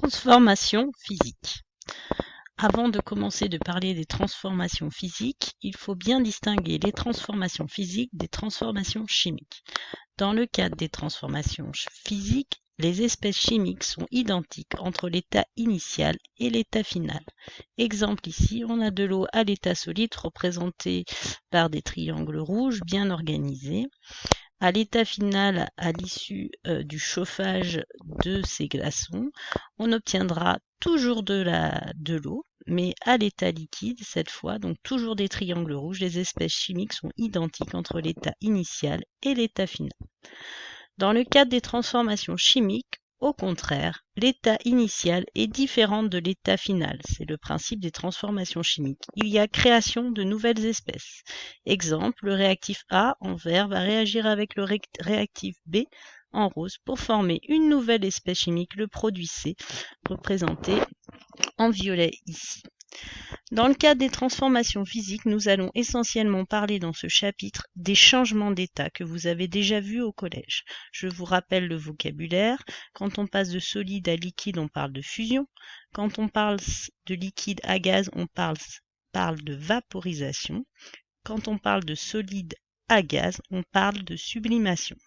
Transformation physique. Avant de commencer de parler des transformations physiques, il faut bien distinguer les transformations physiques des transformations chimiques. Dans le cadre des transformations physiques, les espèces chimiques sont identiques entre l'état initial et l'état final. Exemple ici, on a de l'eau à l'état solide représentée par des triangles rouges bien organisés. À l'état final, à l'issue du chauffage de ces glaçons, on obtiendra toujours de l'eau, mais à l'état liquide cette fois, donc toujours des triangles rouges, les espèces chimiques sont identiques entre l'état initial et l'état final. Dans le cadre des transformations chimiques, au contraire, l'état initial est différent de l'état final. C'est le principe des transformations chimiques. Il y a création de nouvelles espèces. Exemple, le réactif A en vert va réagir avec le réactif B en rose pour former une nouvelle espèce chimique, le produit C, représenté en violet ici. Dans le cadre des transformations physiques, nous allons essentiellement parler dans ce chapitre des changements d'état que vous avez déjà vus au collège. Je vous rappelle le vocabulaire. Quand on passe de solide à liquide, on parle de fusion. Quand on parle de liquide à gaz, on parle de vaporisation. Quand on parle de solide à gaz, on parle de sublimation.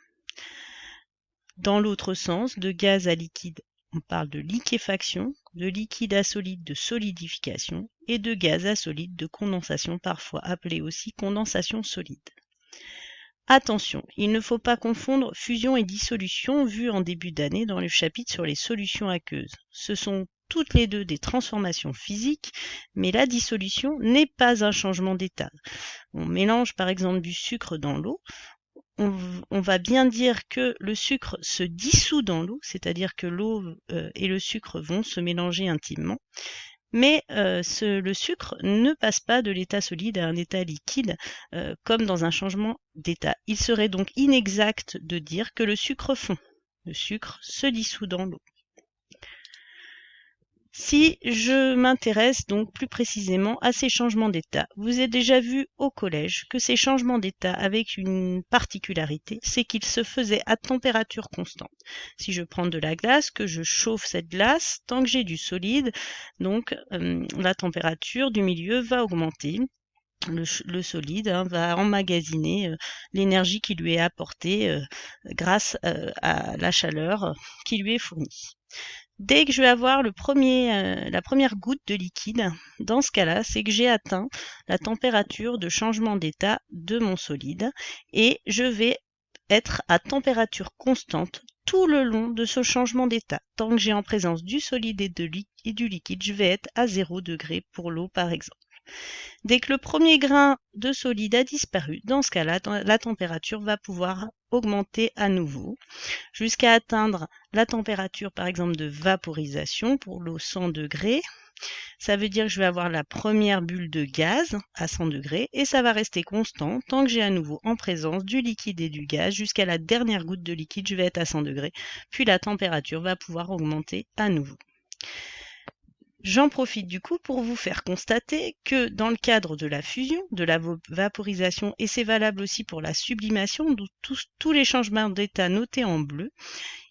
Dans l'autre sens, de gaz à liquide, on parle de liquéfaction, de liquide à solide de solidification et de gaz à solide de condensation, parfois appelée aussi condensation solide. Attention, il ne faut pas confondre fusion et dissolution vues en début d'année dans le chapitre sur les solutions aqueuses. Ce sont toutes les deux des transformations physiques, mais la dissolution n'est pas un changement d'état. On mélange par exemple du sucre dans l'eau. On va bien dire que le sucre se dissout dans l'eau, c'est-à-dire que l'eau et le sucre vont se mélanger intimement, mais le sucre ne passe pas de l'état solide à un état liquide comme dans un changement d'état. Il serait donc inexact de dire que le sucre fond. Le sucre se dissout dans l'eau. Si je m'intéresse donc plus précisément à ces changements d'état, vous avez déjà vu au collège que ces changements d'état avaient une particularité, c'est qu'ils se faisaient à température constante. Si je prends de la glace, que je chauffe cette glace, tant que j'ai du solide, donc la température du milieu va augmenter. Le solide va emmagasiner l'énergie qui lui est apportée grâce à la chaleur qui lui est fournie. Dès que je vais avoir la première goutte de liquide, dans ce cas-là, c'est que j'ai atteint la température de changement d'état de mon solide et je vais être à température constante tout le long de ce changement d'état. Tant que j'ai en présence du solide et du liquide, je vais être à 0 degré pour l'eau par exemple. Dès que le premier grain de solide a disparu, dans ce cas-là, la température va pouvoir augmenter à nouveau jusqu'à atteindre la température par exemple de vaporisation pour l'eau 100 degrés. Ça veut dire que je vais avoir la première bulle de gaz à 100 degrés et ça va rester constant tant que j'ai à nouveau en présence du liquide et du gaz jusqu'à la dernière goutte de liquide, je vais être à 100 degrés, puis la température va pouvoir augmenter à nouveau. J'en profite du coup pour vous faire constater que dans le cadre de la fusion, de la vaporisation, et c'est valable aussi pour la sublimation, tous les changements d'état notés en bleu,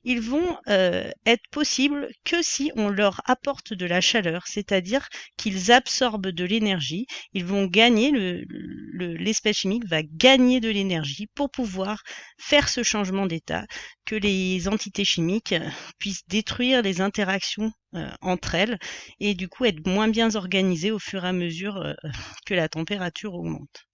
ils vont être possibles que si on leur apporte de la chaleur, c'est-à-dire qu'ils absorbent de l'énergie, ils vont gagner, l'espèce chimique va gagner de l'énergie pour pouvoir faire ce changement d'état, que les entités chimiques puissent détruire les interactions entre elles et du coup être moins bien organisées au fur et à mesure que la température augmente.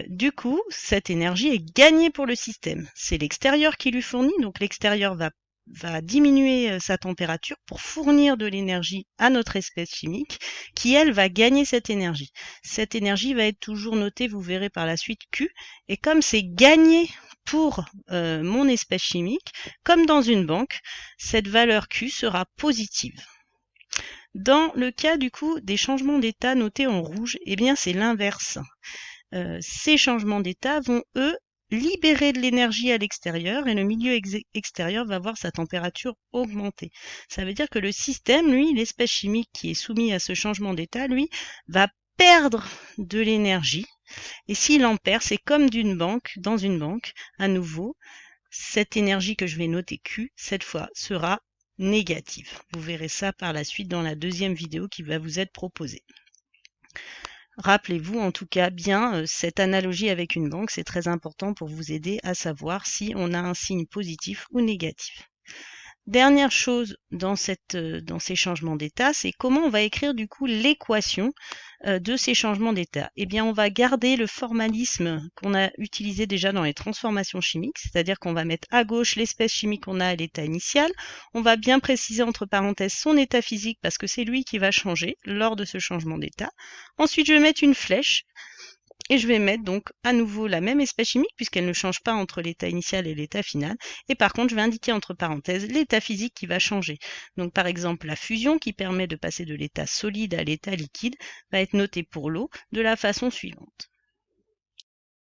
Du coup, cette énergie est gagnée pour le système. C'est l'extérieur qui lui fournit, donc l'extérieur va diminuer sa température pour fournir de l'énergie à notre espèce chimique qui, elle, va gagner cette énergie. Cette énergie va être toujours notée, vous verrez par la suite, Q. Et comme c'est gagné pour mon espèce chimique, comme dans une banque, cette valeur Q sera positive. Dans le cas du coup des changements d'état notés en rouge, eh bien c'est l'inverse. Ces changements d'état vont, eux, libérer de l'énergie à l'extérieur et le milieu extérieur va voir sa température augmenter. Ça veut dire que le système, lui, l'espèce chimique qui est soumise à ce changement d'état, lui, va perdre de l'énergie. Et s'il en perd, c'est comme dans une banque, à nouveau, cette énergie que je vais noter Q, cette fois, sera négative. Vous verrez ça par la suite dans la deuxième vidéo qui va vous être proposée. Rappelez-vous en tout cas bien cette analogie avec une banque, c'est très important pour vous aider à savoir si on a un signe positif ou négatif. Dernière chose dans ces changements d'état, c'est comment on va écrire du coup l'équation de ces changements d'état. Eh bien, on va garder le formalisme qu'on a utilisé déjà dans les transformations chimiques, c'est-à-dire qu'on va mettre à gauche l'espèce chimique qu'on a à l'état initial. On va bien préciser entre parenthèses son état physique parce que c'est lui qui va changer lors de ce changement d'état. Ensuite, je vais mettre une flèche. Et je vais mettre donc à nouveau la même espèce chimique puisqu'elle ne change pas entre l'état initial et l'état final. Et par contre, je vais indiquer entre parenthèses l'état physique qui va changer. Donc par exemple, la fusion qui permet de passer de l'état solide à l'état liquide va être notée pour l'eau de la façon suivante.